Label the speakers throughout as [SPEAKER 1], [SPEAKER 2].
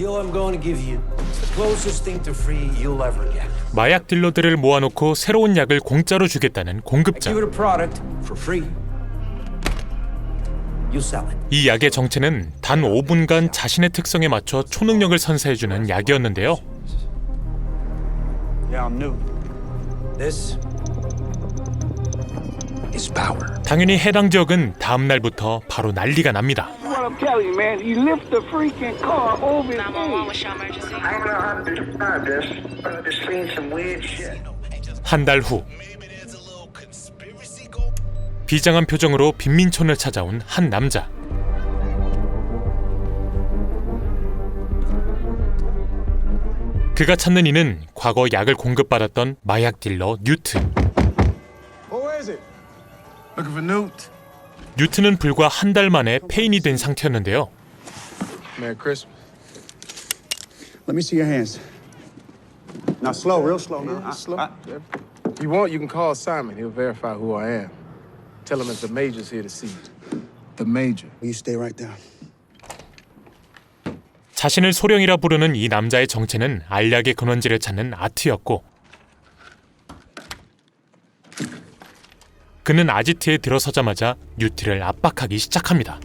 [SPEAKER 1] deal I'm going to give you. It's the closest thing to free you'll ever get.
[SPEAKER 2] 마약 딜러들을 모아놓고 새로운 약을 공짜로 주겠다는
[SPEAKER 1] I
[SPEAKER 2] 공급자.
[SPEAKER 1] give it a product for free. You sell it.
[SPEAKER 2] 이 약의 정체는 단 5분간 자신의 특성에 맞춰 초능력을 선사해주는 약이었는데요.
[SPEAKER 3] Yeah, I'm new.
[SPEAKER 1] This is power.
[SPEAKER 2] 당연히 해당 지역은 다음 날부터 바로 난리가 납니다.
[SPEAKER 4] What I'm telling you, man, he lifts the freaking car over his
[SPEAKER 5] 911,
[SPEAKER 4] head.
[SPEAKER 5] what's your emergency?
[SPEAKER 6] I don't know how to describe this, but I've just seen some weird shit.
[SPEAKER 2] 한 달 후 비장한 표정으로 빈민촌을 찾아온 한 남자. 그가 찾는 이는 과거 약을 공급받았던 마약 딜러 뉴트.
[SPEAKER 3] Who is it? Looking for Newt.
[SPEAKER 2] 뉴트는 불과 한 달 만에 폐인이 된 상태였는데요.
[SPEAKER 3] Merry Christmas. Let me see your hands. Now slow, real slow now. Slow. If you want, you can call Simon. He'll verify who I am. Tell him that the major's here to see you. The major. You stay right there.
[SPEAKER 2] 자신을 소령이라 부르는 이 남자의 정체는 알약의 근원지를 찾는 아트였고, 그는 아지트에 들어서자마자 뉴트를 압박하기 시작합니다.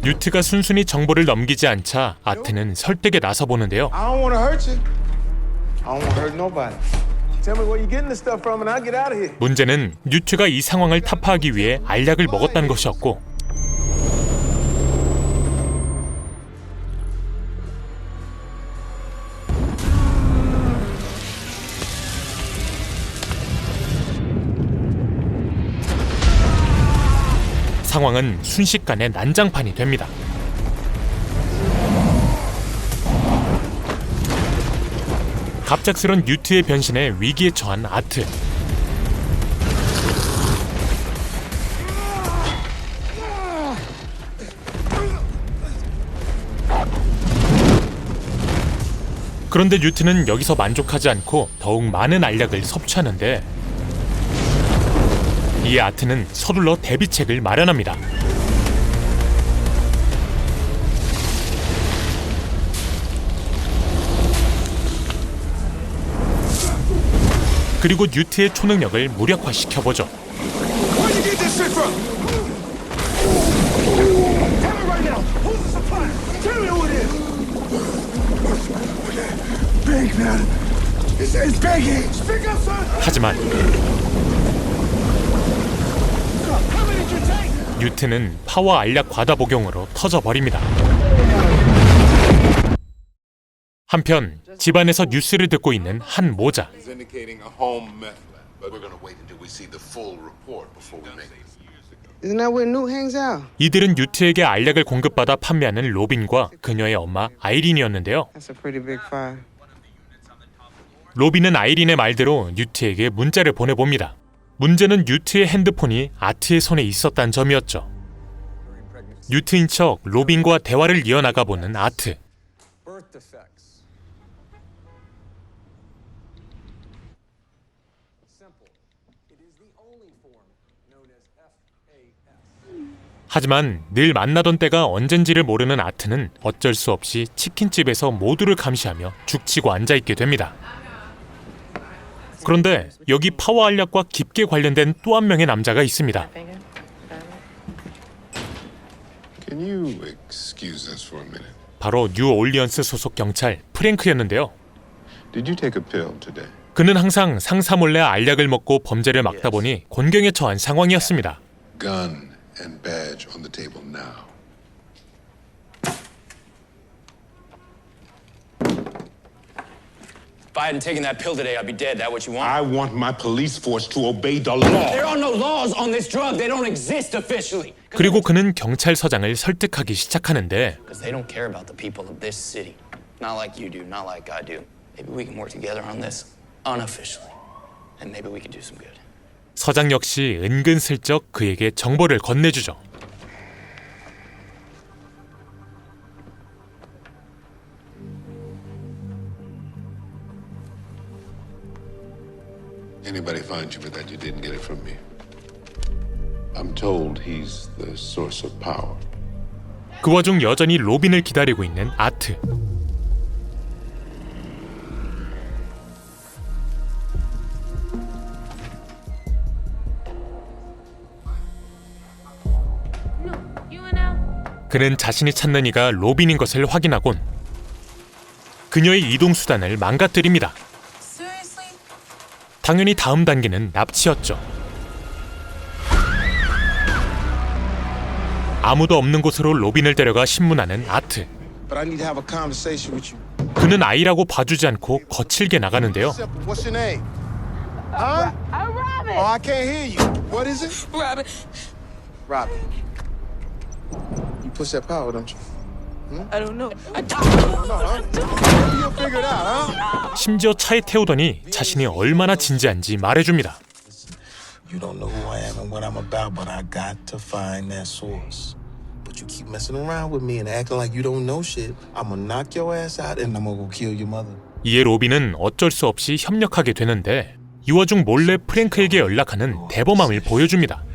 [SPEAKER 2] 뉴트가 순순히 정보를 넘기지 않자 아트는 설득에 나서보는데요.
[SPEAKER 3] I don't want to hurt you. I don't want to hurt nobody. Tell me where you're getting this stuff from and I'll get out of here.
[SPEAKER 2] 문제는 뉴트가 이 상황을 타파하기 위해 알약을 먹었다는 것이었고, 상황은 순식간에 난장판이 됩니다. 갑작스런 뉴트의 변신에 위기에 처한 아트. 그런데 뉴트는 여기서 만족하지 않고 더욱 많은 알약을 섭취하는데, 이에 아트는 서둘러 대비책을 마련합니다. 그리고 뉴트의 초능력을 무력화시켜보죠.
[SPEAKER 3] Where'd you get this shit from? Tell me right now. Who's the supplier? Tell me who it is. Big man. It's Biggie. Speak up, son.
[SPEAKER 2] 하지만
[SPEAKER 3] How many did you take?
[SPEAKER 2] 뉴트는 파워 알약 과다 복용으로 터져버립니다. 한편 집안에서 뉴스를 듣고 있는 한 모자.
[SPEAKER 7] Is indicating a home meth lab, but we're going to wait until we see the full report before we make it.
[SPEAKER 8] Isn't that where Newt hangs out?
[SPEAKER 2] 이들은 뉴트에게 알약을 공급받아 판매하는 로빈과 그녀의 엄마 아이린이었는데요.
[SPEAKER 8] That's a pretty big fire.
[SPEAKER 2] 로빈은 아이린의 말대로 뉴트에게 문자를 보내봅니다. 문제는 뉴트의 핸드폰이 아트의 손에 있었다는 점이었죠. 뉴트인 척 로빈과 대화를 이어나가 보는 아트.
[SPEAKER 3] Birth defects. Simple. It is the only form known as FAS.
[SPEAKER 2] 하지만 늘 만나던 때가 언젠지를 모르는 아트는 어쩔 수 없이 치킨집에서 모두를 감시하며 죽치고 앉아있게 됩니다. 그런데 여기 파워 알약과 깊게 관련된 또 한 명의 남자가 있습니다.
[SPEAKER 7] Can you excuse us for a minute?
[SPEAKER 2] 바로 뉴올리언스 소속 경찰 프랭크였는데요.
[SPEAKER 7] Did you take a pill today?
[SPEAKER 2] 그는 항상 상사 몰래 알약을 먹고 범죄를 막다 보니 곤경에 처한 상황이었습니다.
[SPEAKER 7] Gun and badge on the table now.
[SPEAKER 9] If I hadn't taken that pill today, I'd be dead. That what you want?
[SPEAKER 10] I want my police force to obey the law.
[SPEAKER 9] There are no laws on this drug. They don't exist officially.
[SPEAKER 2] 그리고 그는 경찰서장을 설득하기 시작하는데,
[SPEAKER 9] Because they don't care about the people of this city. Not like you do, not like I do. Maybe we can work together on this unofficially. And maybe we can do some good.
[SPEAKER 2] 서장 역시 은근슬쩍 그에게 정보를 건네주죠.
[SPEAKER 7] Anybody find you with that? You didn't get it from me. I'm told he's the source of power.
[SPEAKER 2] 그 와중 여전히 로빈을 기다리고 있는 아트. 그는 자신이 찾는 이가 로빈인 것을 확인하곤 그녀의 이동 수단을 망가뜨립니다. 당연히 다음 단계는 납치였죠. 아무도 없는 곳으로 로빈을 데려가 신문하는 아트.
[SPEAKER 3] But I need to have a conversation with you.
[SPEAKER 2] 그는 아이라고 봐주지 않고 거칠게 나가는데요.
[SPEAKER 3] Simple. What's your name? Huh?
[SPEAKER 4] I'm Robin.
[SPEAKER 3] Oh, I can't hear you. What is it?
[SPEAKER 4] Robin.
[SPEAKER 3] Robin. You push that power, don't you?
[SPEAKER 4] I don't know. I
[SPEAKER 3] No, huh? Maybe you'll figure it out, huh?
[SPEAKER 2] 심지어 차에 태우더니 자신이 얼마나 진지한지 말해줍니다.
[SPEAKER 1] You don't know who I am and what I'm about, but I got to find that source. But you keep messing around with me and acting like you don't know shit. I'm gonna knock your ass out and I'm gonna go kill your mother.
[SPEAKER 2] 이에 로빈은 어쩔 수 없이 협력하게 되는데 이 와중 몰래 프랭크에게 연락하는 대범함을 보여줍니다.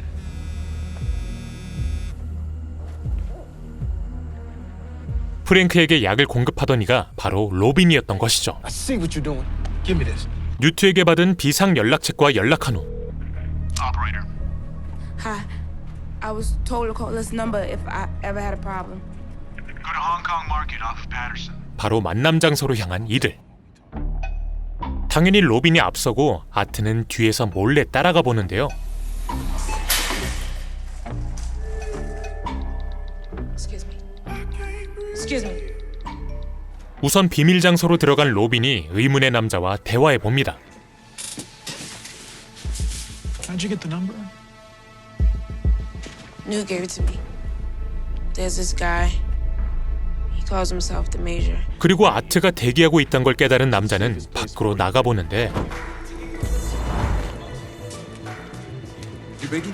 [SPEAKER 2] 프랭크에게 약을 공급하던 이가 바로 로빈이었던 것이죠.
[SPEAKER 3] I see what you're doing. Give me this.
[SPEAKER 2] 뉴트에게 받은 비상 연락책과 연락한 후
[SPEAKER 5] Hi. I was told to call this number if I ever had a problem.
[SPEAKER 11] Go to Hong Kong Market off Patterson.
[SPEAKER 2] 바로 만남 장소로 향한 이들. 당연히 로빈이 앞서고 아트는 뒤에서 몰래 따라가 보는데요.
[SPEAKER 5] Excuse me. Excuse me.
[SPEAKER 2] 우선 비밀 장소로 들어간 로빈이 의문의 남자와 대화해 봅니다.
[SPEAKER 11] How'd you get the number?
[SPEAKER 5] New gave it to me. There's this guy. He calls himself the Major.
[SPEAKER 2] 그리고 아트가 대기하고 있던 걸 깨달은 남자는 밖으로 나가보는데
[SPEAKER 11] You Biggie?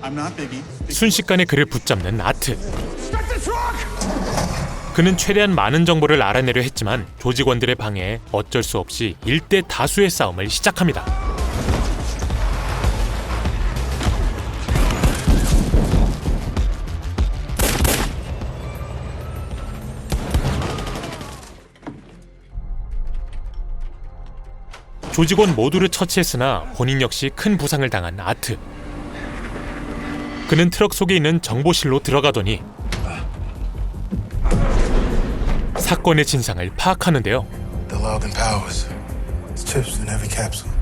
[SPEAKER 11] I'm not Biggie.
[SPEAKER 2] 순식간에 그를 붙잡는 아트. 그는 최대한 많은 정보를 알아내려 했지만 조직원들의 방해에 어쩔 수 없이 1대 다수의 싸움을 시작합니다. 조직원 모두를 처치했으나 본인 역시 큰 부상을 당한 아트. 그는 트럭 속에 있는 정보실로 들어가더니 사건의 진상을 파악하는데요.
[SPEAKER 1] The log and powers. It's chips in every capsule.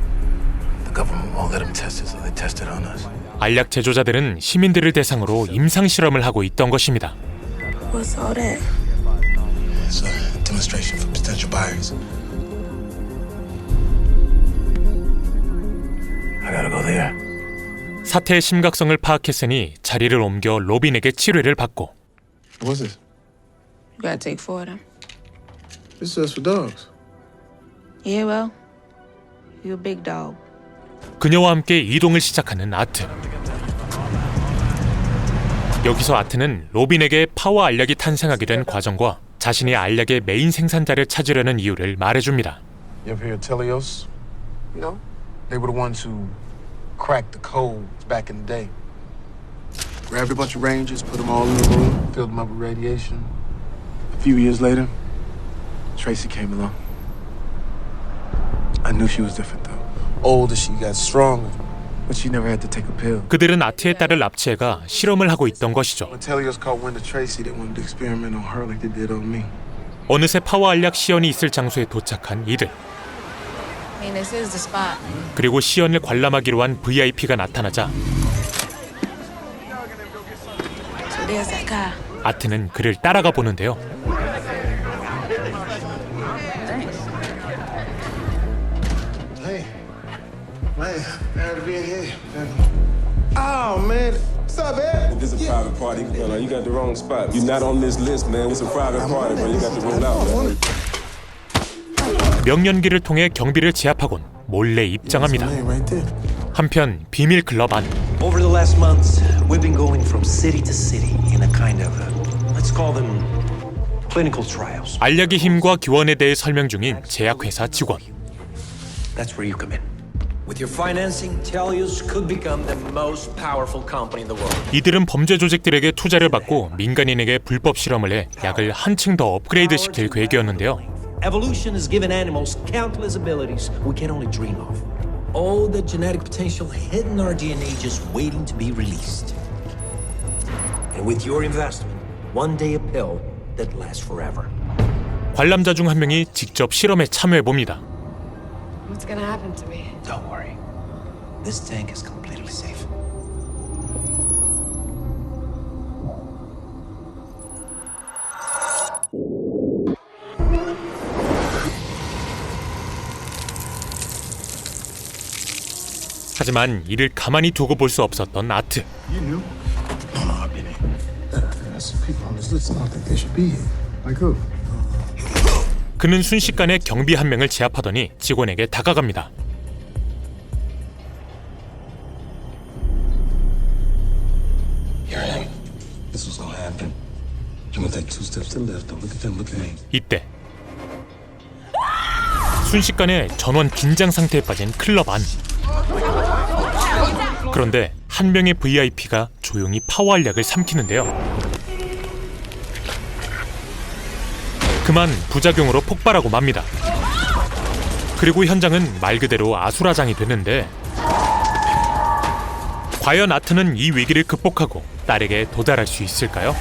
[SPEAKER 1] The government won't let them test it, so they test it on us.
[SPEAKER 2] 알약 제조자들은 시민들을 대상으로 임상 실험을 하고 있던 것입니다.
[SPEAKER 5] What's all that?
[SPEAKER 1] It's a demonstration for potential buyers. I gotta go there.
[SPEAKER 2] 사태의 심각성을 파악했으니 자리를 옮겨 로빈에게 치료를 받고
[SPEAKER 3] What's this?
[SPEAKER 5] You gotta take 4 of them.
[SPEAKER 3] This is for dogs.
[SPEAKER 5] Yeah, well, you a big dog.
[SPEAKER 2] 그녀와 함께 이동을 시작하는 아트. 여기서 아트는 로빈에게 파워 알약이 탄생하게 된 과정과 자신이 알약의 메인 생산자를 찾으려는 이유를 말해줍니다.
[SPEAKER 3] You ever hear of Telios? No. They were the ones who cracked the codes back in the day. Grabbed a bunch of Rangers, put them all in a room, filled them up with radiation. A few years later, Tracy came along. I knew she was different though. Older, she got stronger, but she never had to take a pill.
[SPEAKER 2] 그들은 아트의 딸을 납치해가 실험을 하고 있던 것이죠.
[SPEAKER 3] When Telios caught wind of Tracy, they wanted to experiment on her like they did on me.
[SPEAKER 2] 어느새 파워 알약 시연이 있을 장소에 도착한 이들.
[SPEAKER 5] I mean, this is the spot.
[SPEAKER 2] 그리고 시연을 관람하기로 한 VIP가 나타나자
[SPEAKER 5] So there's that guy.
[SPEAKER 2] 아트는 그를 따라가 보는데요.
[SPEAKER 3] Hey, man, glad to be in here. Oh man, what's up, man?
[SPEAKER 12] This is a private party. You got the wrong spot. You're not on this list, man. It's a private party, bro. You got to roll out, man.
[SPEAKER 2] 명령기를 통해 경비를 제압하곤 몰래 입장합니다. 한편 비밀 클럽 안.
[SPEAKER 1] Over the last months, we've been going from city to city in a kind of, let's call them clinical trials.
[SPEAKER 2] 알약의 힘과 기원에 대해 설명 중인 제약회사 직원.
[SPEAKER 1] That's where you come in.
[SPEAKER 13] With your financing, Telius could become the most powerful company in the world.
[SPEAKER 2] 이들은 범죄 조직들에게 투자를 받고 민간인에게 불법 실험을 해 약을 한층 더 업그레이드 시킬 계획이었는데요.
[SPEAKER 13] Evolution has given animals countless abilities we can only dream of. All the genetic potential hidden in our DNA just waiting to be released. And with your investment, one day a pill that lasts forever.
[SPEAKER 2] 관람자 중 한 명이 직접 실험에 참여해 봅니다.
[SPEAKER 5] What's gonna happen to me?
[SPEAKER 13] Don't worry. This tank is completely safe.
[SPEAKER 2] 하지만 이를 가만히 두고 볼 수 없었던 아트.
[SPEAKER 3] You knew? Oh, I've been in. There's some people on this list. I don't think they should be here. Like who?
[SPEAKER 2] 그는 순식간에 경비 한 명을 제압하더니 직원에게 다가갑니다.
[SPEAKER 10] This was gonna happen. I'm gonna take 2 steps to the left. Don't look at them. Look at me.
[SPEAKER 2] 이때 순식간에 전원 긴장 상태에 빠진 클럽 안. 그런데 한 명의 VIP가 조용히 파워알약을 삼키는데요. 그만 부작용으로 폭발하고 맙니다. 그리고 현장은 말 그대로 아수라장이 되는데 과연 아트는 이 위기를 극복하고 딸에게 도달할 수 있을까요?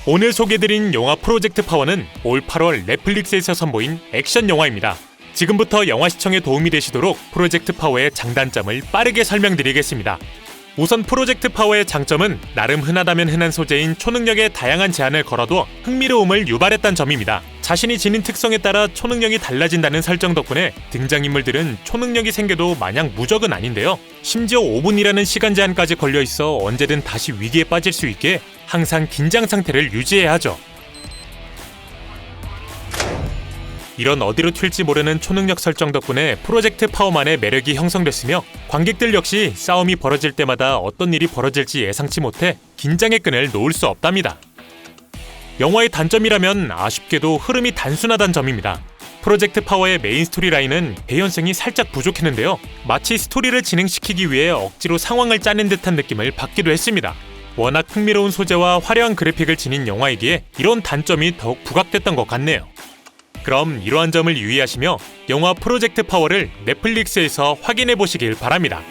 [SPEAKER 2] 오늘 소개해드린 영화 프로젝트 파워는 올 8월 넷플릭스에서 선보인 액션 영화입니다. 지금부터 영화 시청에 도움이 되시도록 프로젝트 파워의 장단점을 빠르게 설명드리겠습니다. 우선 프로젝트 파워의 장점은 나름 흔하다면 흔한 소재인 초능력에 다양한 제한을 걸어도 흥미로움을 유발했다는 점입니다. 자신이 지닌 특성에 따라 초능력이 달라진다는 설정 덕분에 등장인물들은 초능력이 생겨도 마냥 무적은 아닌데요. 심지어 5분이라는 시간 제한까지 걸려있어 언제든 다시 위기에 빠질 수 있게 항상 긴장 상태를 유지해야 하죠. 이런 어디로 튈지 모르는 초능력 설정 덕분에 프로젝트 파워만의 매력이 형성됐으며 관객들 역시 싸움이 벌어질 때마다 어떤 일이 벌어질지 예상치 못해 긴장의 끈을 놓을 수 없답니다. 영화의 단점이라면 아쉽게도 흐름이 단순하다는 점입니다. 프로젝트 파워의 메인 스토리 라인은 배연성이 살짝 부족했는데요. 마치 스토리를 진행시키기 위해 억지로 상황을 짜낸 듯한 느낌을 받기도 했습니다. 워낙 흥미로운 소재와 화려한 그래픽을 지닌 영화이기에 이런 단점이 더욱 부각됐던 것 같네요. 그럼 이러한 점을 유의하시며 영화 프로젝트 파워를 넷플릭스에서 확인해 보시길 바랍니다.